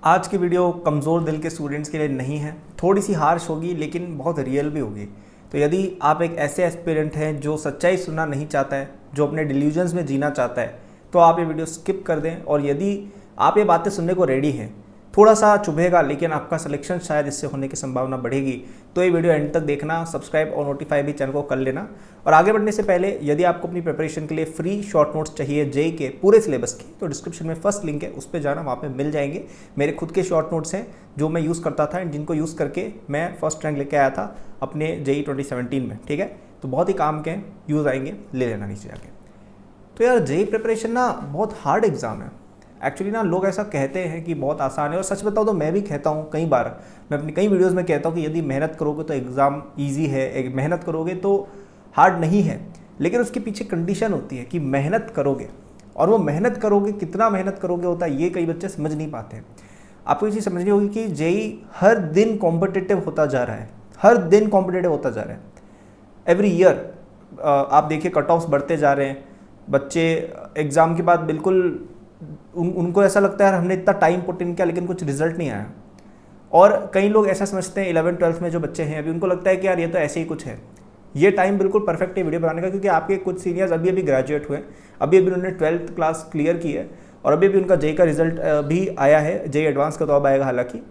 आज की वीडियो कमज़ोर दिल के स्टूडेंट्स के लिए नहीं है, थोड़ी सी हार्श होगी लेकिन बहुत रियल भी होगी। तो यदि आप एक ऐसे एस्पिरेंट हैं जो सच्चाई सुनना नहीं चाहता है, जो अपने डिल्यूजन्स में जीना चाहता है, तो आप ये वीडियो स्किप कर दें। और यदि आप ये बातें सुनने को रेडी हैं, थोड़ा सा चुभेगा लेकिन आपका सिलेक्शन शायद इससे होने की संभावना बढ़ेगी, तो ये वीडियो एंड तक देखना, सब्सक्राइब और नोटिफाई भी चैनल को कर लेना। और आगे बढ़ने से पहले यदि आपको अपनी प्रिपरेशन के लिए फ्री शॉर्ट नोट्स चाहिए जेई के पूरे सिलेबस की, तो डिस्क्रिप्शन में फर्स्ट लिंक है, उस पर जाना, वहाँ पे मिल जाएंगे। मेरे खुद के शॉर्ट नोट्स हैं जो मैं यूज़ करता था एंड जिनको यूज़ करके मैं फर्स्ट रैंक लेके आया था अपने जेई 2017 में। ठीक है, तो बहुत ही काम के यूज़ आएंगे, ले लेना नीचे जाके। तो यार जेई प्रिपरेशन ना बहुत हार्ड एग्ज़ाम है। एक्चुअली ना लोग ऐसा कहते हैं कि बहुत आसान है, और सच बताओ तो मैं भी कहता हूँ कई बार, मैं अपनी कई वीडियोस में कहता हूँ कि यदि मेहनत करोगे तो एग्ज़ाम इजी है, मेहनत करोगे तो हार्ड नहीं है। लेकिन उसके पीछे कंडीशन होती है कि मेहनत करोगे, और वो मेहनत करोगे, कितना मेहनत करोगे होता है ये कई बच्चे समझ नहीं पाते हैं। आपको ये चीज़ समझनी होगी कि जेई हर दिन कॉम्पिटिटिव होता जा रहा है, हर दिन कॉम्पिटिटिव होता जा रहा है। एवरी ईयर आप देखिए कट ऑफ्स बढ़ते जा रहे हैं। बच्चे एग्ज़ाम के बाद बिल्कुल उनको ऐसा लगता है यार हमने इतना टाइम पुट इन किया लेकिन कुछ रिजल्ट नहीं आया। और कई लोग ऐसा समझते हैं 11th-12th में जो बच्चे हैं अभी, उनको लगता है कि यार ये तो ऐसे ही कुछ है। ये टाइम बिल्कुल परफेक्ट है वीडियो बनाने का, क्योंकि आपके कुछ सीनियर्स अभी ग्रेजुएट हुए, अभी उन्होंने 12th क्लास क्लियर की है और अभी उनका जेई का रिजल्ट भी आया है। जेई एडवांस का तो अब आएगा हालांकि,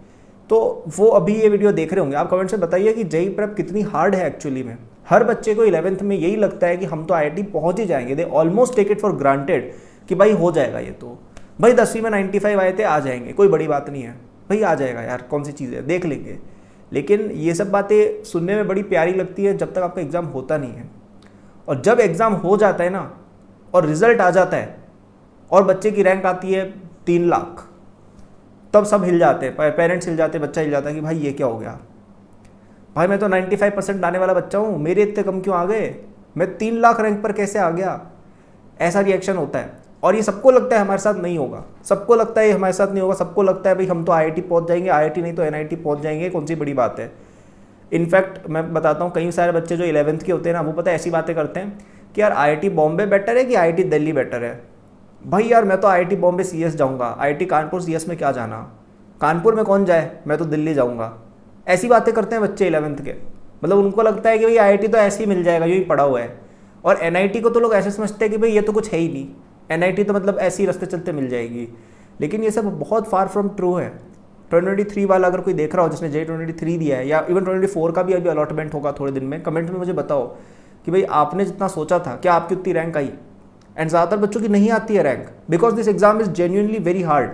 तो वो अभी ये वीडियो देख रहे होंगे। आप कमेंट से बताइए कि जेई प्रेप कितनी हार्ड है एक्चुअली में। हर बच्चे को 11th में यही लगता है कि हम तो IIT पहुँच ही जाएंगे, they almost take it for granted कि भाई हो जाएगा, ये तो भाई 10वीं में 95 आए थे, आ जाएंगे, कोई बड़ी बात नहीं है भाई, आ जाएगा यार, कौन सी चीज़ है, देख लेंगे। लेकिन ये सब बातें सुनने में बड़ी प्यारी लगती है जब तक आपका एग्ज़ाम होता नहीं है। और जब एग्ज़ाम हो जाता है ना और रिजल्ट आ जाता है और बच्चे की रैंक आती है 3 लाख, तब सब हिल जाते हैं, पेरेंट्स हिल जाते हैं, बच्चा हिल जाता है कि भाई ये क्या हो गया, भाई मैं तो 95% आने वाला बच्चा हूँ, मेरे इतने कम क्यों आ गए, मैं 3 लाख रैंक पर कैसे आ गया। ऐसा रिएक्शन होता है। और ये सबको लगता है हमारे साथ नहीं होगा, सबको लगता है हमारे साथ नहीं होगा, सबको लगता है भाई हम तो IIT पहुंच जाएंगे, IIT नहीं तो NIT पहुंच जाएंगे, कौन सी बड़ी बात है। इनफैक्ट मैं बताता हूँ कई सारे बच्चे जो 11th के होते हैं ना, वो पता है ऐसी बातें करते हैं कि यार IIT बॉम्बे बेटर है कि IIT दिल्ली बेटर है। भाई यार मैं तो IIT बॉम्बे CS जाऊँगा, IIT कानपुर CS में क्या जाना, कानपुर में कौन जाए, मैं तो दिल्ली जाऊँगा। ऐसी बातें करते हैं बच्चे 11th के। मतलब उनको लगता है कि भाई IIT तो ऐसे ही मिल जाएगा, यही पड़ा हुआ है। और NIT को तो लोग ऐसे समझते हैं कि भाई ये तो कुछ है ही नहीं, NIT तो मतलब ऐसे ही रास्ते चलते मिल जाएगी। लेकिन ये सब बहुत फार फ्रॉम ट्रू है। 2023 वाला अगर कोई देख रहा हो जिसने जेई 2023 दिया है, या इवन 2024 का भी अभी अलॉटमेंट होगा थोड़े दिन में, कमेंट में मुझे बताओ कि भाई आपने जितना सोचा था क्या आपकी उतनी रैंक आई। एंड ज़्यादातर बच्चों की नहीं आती है rank, because this exam is genuinely very hard.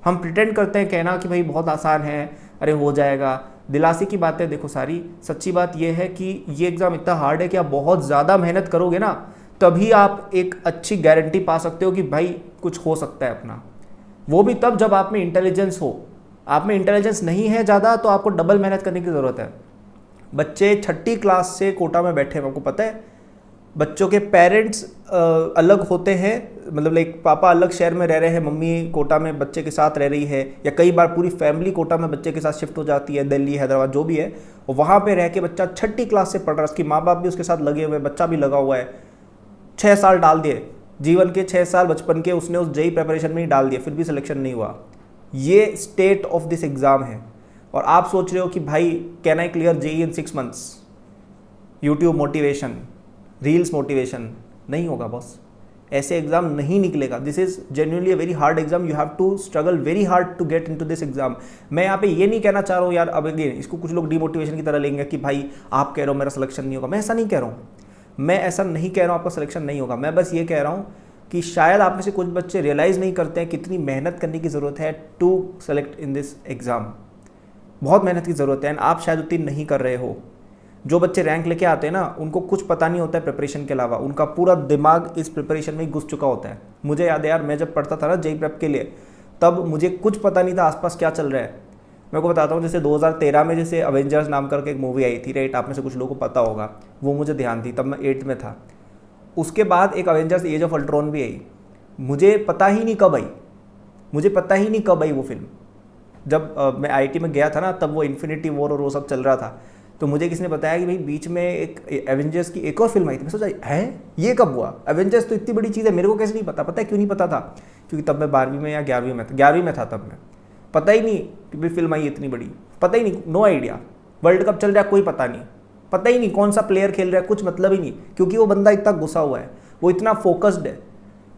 हम प्रिटेंड करते हैं कहना कि भाई बहुत आसान है, अरे हो जाएगा, दिलासी की बातें देखो सारी। सच्ची बात यह है कि ये एग्ज़ाम इतना हार्ड है कि आप बहुत ज़्यादा मेहनत करोगे ना, तभी आप एक अच्छी गारंटी पा सकते हो कि भाई कुछ हो सकता है अपना। वो भी तब जब आप में इंटेलिजेंस हो। आप में इंटेलिजेंस नहीं है ज़्यादा तो आपको डबल मेहनत करने की ज़रूरत है। बच्चे 6ठी क्लास से कोटा में बैठे हैं, आपको पता है। बच्चों के पेरेंट्स अलग होते हैं, मतलब लाइक पापा अलग शहर में रह रहे हैं, मम्मी कोटा में बच्चे के साथ रह रही है, या कई बार पूरी फैमिली कोटा में बच्चे के साथ शिफ्ट हो जाती है, दिल्ली हैदराबाद जो भी है, और वहाँ पर रह के बच्चा 6ठी क्लास से पढ़ रहा है, उसकी माँ बाप भी उसके साथ लगे हुए हैं, बच्चा भी लगा हुआ है। 6 साल डाल दिए, जीवन के 6 साल बचपन के उसने उस जेई प्रिपरेशन में ही डाल दिए, फिर भी सिलेक्शन नहीं हुआ। ये स्टेट ऑफ दिस एग्ज़ाम है। और आप सोच रहे हो कि भाई can I clear JEE in 6 months, YouTube motivation, reels motivation, नहीं होगा बॉस, ऐसे एग्जाम नहीं निकलेगा। This is genuinely a very hard exam, you have to struggle very hard to get into this exam. मैं यहाँ पे ये नहीं कहना चाह रहा हूँ यार, अब अगेन इसको कुछ लोग डिमोटिवेशन की तरह लेंगे कि भाई आप कह रहे हो मेरा सिलेक्शन नहीं होगा। मैं ऐसा नहीं कह रहा हूँ, मैं ऐसा नहीं कह रहा हूँ आपका सिलेक्शन नहीं होगा। मैं बस ये कह रहा हूँ कि शायद आप में से कुछ बच्चे रियलाइज़ नहीं करते हैं कितनी मेहनत करने की ज़रूरत है to select in this exam. बहुत मेहनत की ज़रूरत है एंड आप शायद उतनी नहीं कर रहे हो। जो बच्चे रैंक लेके आते हैं ना, उनको कुछ पता नहीं होता है प्रिपरेशन के अलावा, उनका पूरा दिमाग इस प्रिपरेशन में ही घुस चुका होता है। मुझे याद है यार, मैं जब पढ़ता था ना जेई प्रेप के लिए, तब मुझे कुछ पता नहीं था आसपास क्या चल रहा है। मैं को बताता हूँ, जैसे 2013 में जैसे अवेंजर्स नाम करके एक मूवी आई थी, राइट, आप में से कुछ लोगों को पता होगा, वो मुझे ध्यान थी, तब मैं 8th में था। उसके बाद एक अवेंजर्स एज ऑफ अल्ट्रॉन भी आई, मुझे पता ही नहीं कब आई, मुझे पता ही नहीं कब आई वो फिल्म। जब मैं IIT में गया था ना, तब वो इन्फिनिटी वॉर और वो सब चल रहा था, तो मुझे किसी ने बताया कि भाई बीच में एक एवेंजर्स की एक और फिल्म आई थी। मैं सोचा है ये कब हुआ, एवेंजर्स तो इतनी बड़ी चीज़ है, मेरे को कैसे नहीं पता। पता है क्यों नहीं पता था, क्योंकि तब मैं 12वीं में या 11वीं में था, 11वीं में था तब मैं। पता ही नहीं कि भाई फिल्म आई इतनी बड़ी, पता ही नहीं, नो आइडिया। वर्ल्ड कप चल रहा है, कोई पता नहीं, पता ही नहीं कौन सा प्लेयर खेल रहा है, कुछ मतलब ही नहीं, क्योंकि वो बंदा इतना गुस्सा हुआ है, वो इतना फोकस्ड है।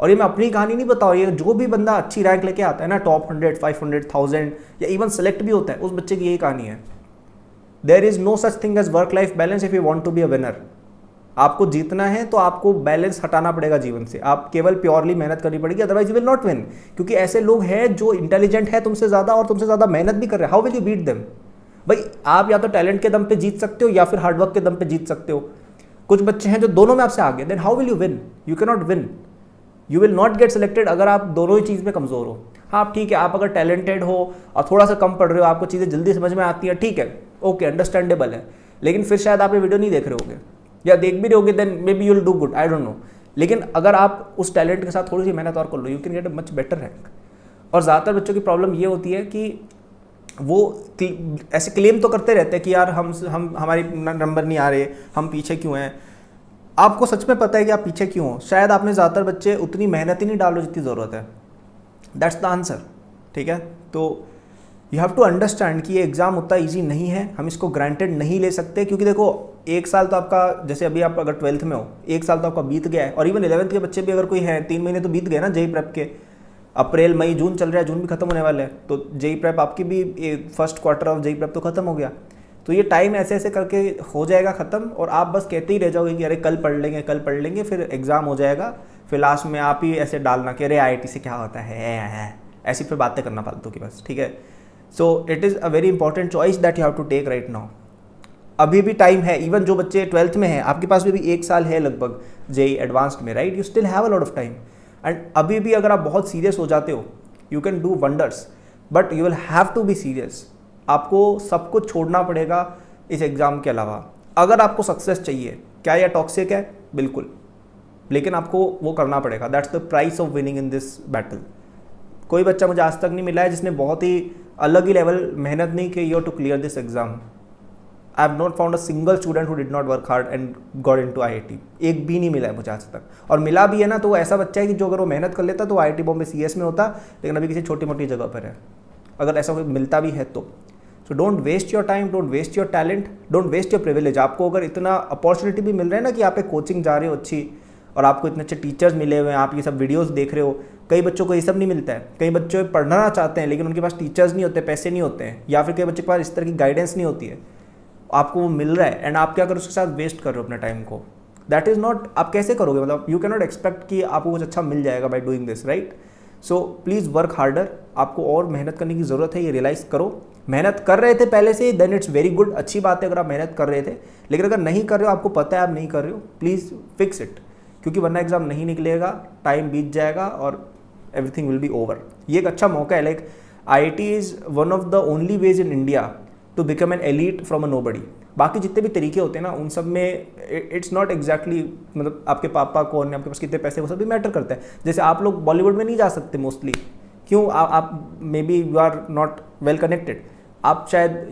और ये मैं अपनी कहानी नहीं बता रहा, ये जो भी बंदा अच्छी रैंक लेके आता है ना, टॉप 100, 500, 1000 या इवन सेलेक्ट भी होता है, उस बच्चे की यही कहानी है। There is no such thing as work life balance if you want to be a winner. आपको जीतना है तो आपको बैलेंस हटाना पड़ेगा जीवन से, आप केवल प्योरली मेहनत करनी पड़ेगी, otherwise you will not win. क्योंकि ऐसे लोग हैं जो इंटेलिजेंट है तुमसे ज़्यादा और तुमसे ज़्यादा मेहनत भी कर रहे हैं, how will you beat them? भाई आप या तो टैलेंट के दम पे जीत सकते हो या फिर हार्डवर्क के दम पे जीत सकते हो। कुछ बच्चे हैं जो दोनों में आपसे आगे, then how will you win? You can not win, you will not get selected अगर आप दोनों ही चीज़ में कमज़ोर हो। हाँ ठीक है, आप अगर टैलेंटेड हो और थोड़ा सा कम पढ़ रहे हो, आपको चीज़ें जल्दी समझ में आती है, ठीक है, ओके, अंडरस्टैंडेबल है, लेकिन फिर शायद आप ये वीडियो नहीं देख रहे होगे, या देख भी रहे होगे, then may be you will do good, I don't know. लेकिन अगर आप उस टैलेंट के साथ थोड़ी सी मेहनत और कर लो, you can get a much better rank. और ज़्यादातर बच्चों की प्रॉब्लम ये होती है कि वो ऐसे क्लेम तो करते रहते हैं कि यार हम हमारी नंबर नहीं आ रहे, हम पीछे क्यों हैं। आपको सच में पता है कि आप पीछे क्यों हो? शायद आप में ज़्यादातर बच्चे उतनी मेहनत ही नहीं डालो जितनी ज़रूरत है। दैट्स द आंसर, ठीक है। तो यू हैव टू अंडरस्टैंड कि ये एग्ज़ाम उतना ईजी नहीं है, हम इसको ग्रांटेड नहीं ले सकते। क्योंकि देखो, एक साल तो आपका, जैसे अभी आप अगर 12th में हो, एक साल तो आपका बीत गया है, और इवन 11th के बच्चे भी अगर कोई हैं, 3 महीने तो बीत गए ना जेई प्रेप के। अप्रैल, मई, जून चल रहा है, जून भी खत्म होने वाला है, तो जेई प्रेप आपकी भी first quarter of JEE prep तो खत्म हो गया। तो ये टाइम ऐसे ऐसे करके हो जाएगा ख़त्म, और आप बस कहते ही रह जाओगे कि अरे कल पढ़ लेंगे, कल पढ़ लेंगे, फिर एग्ज़ाम हो जाएगा, फिर लास्ट में आप ही ऐसे डालना कि अरे IIT से क्या होता है, ऐसी फिर बातें करना फालतू की बस, ठीक है। So it is a very important choice that you have to take right now. अभी भी टाइम है, इवन जो बच्चे 12th में हैं, आपके पास भी 1 साल है लगभग जेई एडवांस्ड में, right? You still have a lot of time. And अभी भी अगर आप बहुत सीरियस हो जाते हो, you can do wonders, but you will have to be serious. आपको सब कुछ छोड़ना पड़ेगा इस एग्ज़ाम के अलावा अगर आपको सक्सेस चाहिए। क्या यह टॉक्सिक है? बिल्कुल, लेकिन आपको वो करना पड़ेगा। That's the price of winning in this battle. कोई बच्चा मुझे आज तक नहीं मिला है जिसने बहुत ही अलग ही लेवल मेहनत नहीं की to clear this exam. I have not found a single student who did not work hard and got into IIT। एक भी नहीं मिला है मुझे आज तक, और मिला भी है ना तो वो ऐसा बच्चा है कि जो अगर वो मेहनत कर लेता तो IIT बॉम्बे CS में होता, लेकिन अभी किसी छोटी मोटी जगह पर है, अगर ऐसा कोई मिलता भी है तो। So don't waste your time, don't waste your talent, don't waste your privilege. आपको अगर इतना अपॉर्चुनिटी भी मिल रहा है ना कि आप एक कोचिंग जा रहे हो अच्छी, और आपको इतने अच्छे टीचर्स मिले हुए हैं, आप ये सब वीडियोस देख रहे हो। कई बच्चों को ये सब नहीं मिलता है, कई बच्चे पढ़ना चाहते हैं लेकिन उनके पास टीचर्स नहीं होते, पैसे नहीं होते हैं, या फिर कई बच्चे के पास इस तरह की गाइडेंस नहीं होती है। आपको वो मिल रहा है एंड आप क्या करो, उसके साथ वेस्ट कर रहे हो अपने टाइम को। दैट इज़ नॉट, आप कैसे करोगे? मतलब यू कैन नॉट एक्सपेक्ट कि आपको कुछ अच्छा मिल जाएगा by doing this, right? So please work harder. आपको और मेहनत करने की ज़रूरत है, ये रियलाइज़ करो। मेहनत कर रहे थे पहले से, देन इट्स वेरी गुड, अच्छी बात है अगर आप मेहनत कर रहे थे। लेकिन अगर नहीं कर रहे हो, आपको पता है आप नहीं कर रहे हो, प्लीज़ फिक्स इट, क्योंकि वरना एग्जाम नहीं निकलेगा, टाइम बीत जाएगा और एवरीथिंग विल बी ओवर। ये एक अच्छा मौका है। Like IIT is one of the only ways in India to become an elite from a nobody. बाकी जितने भी तरीके होते हैं ना, उन सब में इट्स नॉट एग्जैक्टली, मतलब आपके पापा कौन है, आपके पास कितने पैसे, वो सब भी मैटर करता है। जैसे आप लोग बॉलीवुड में नहीं जा सकते मोस्टली, क्यों? आप may be you are not well connected, आप शायद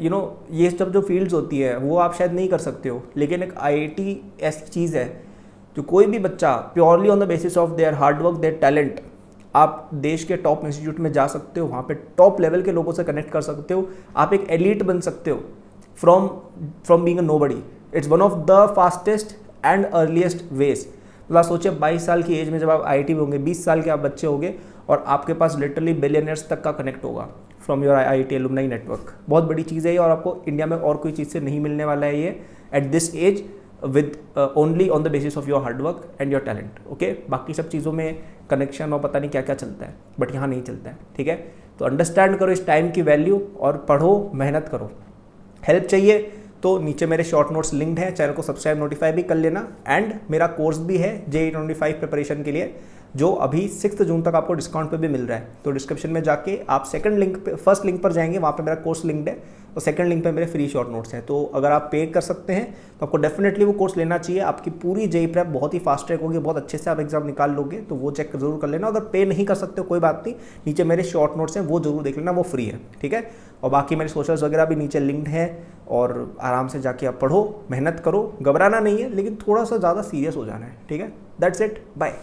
ये सब जो फील्ड्स होती है वो आप शायद नहीं कर सकते हो। लेकिन एक IIT ऐसी चीज़ है जो कोई भी बच्चा purely on the basis of their hard work, their talent, आप देश के टॉप इंस्टीट्यूट में जा सकते हो, वहाँ पे टॉप लेवल के लोगों से कनेक्ट कर सकते हो, आप एक एलीट बन सकते हो from being a nobody. It's one of the fastest and earliest ways. मतलब सोचिए 22 साल की एज में जब आप IIT में होंगे, 20 साल के आप बच्चे होंगे, और आपके पास लिटरली बिलियनर्स तक का कनेक्ट होगा from your IIT alumni network. बहुत बड़ी चीज़ है ये, और आपको इंडिया में और कोई चीज़ से नहीं मिलने वाला है ये at this age, with only on the basis of your hard work and your talent. Okay, बाकी सब चीज़ों में कनेक्शन और पता नहीं क्या क्या चलता है, बट यहाँ नहीं चलता है, ठीक है। तो अंडरस्टैंड करो इस टाइम की वैल्यू और पढ़ो, मेहनत करो। हेल्प चाहिए तो नीचे मेरे शॉर्ट नोट्स लिंक्ड हैं, चैनल को सब्सक्राइब नोटिफाई भी कर लेना। एंड मेरा कोर्स भी है JEE 25 प्रिपरेशन के लिए, जो अभी 6 जून तक आपको डिस्काउंट पे भी मिल रहा है। तो डिस्क्रिप्शन में जाके आप सेकंड लिंक पे, फर्स्ट लिंक पर जाएंगे, वहाँ पे मेरा कोर्स लिंक्ड है, और सेकंड लिंक पे मेरे फ्री शॉर्ट नोट्स हैं। तो अगर आप पे कर सकते हैं तो आपको डेफिनेटली वो कोर्स लेना चाहिए। आपकी पूरी JEE प्रेप बहुत ही फास्ट ट्रैक होगी, बहुत अच्छे से आप एग्जाम निकाल लोगे, तो वो चेक जरूर कर लेना। अगर पे नहीं कर सकते हो कोई बात नहीं, नीचे मेरे शॉर्ट नोट्स हैं, वो जरूर देख लेना, वो फ्री है, ठीक है। और बाकी मेरे सोशल्स वगैरह भी नीचे लिंक्ड हैं, और आराम से जाके आप पढ़ो, मेहनत करो, घबराना नहीं है, लेकिन थोड़ा सा ज़्यादा सीरियस हो जाना है, ठीक है। That's it, bye.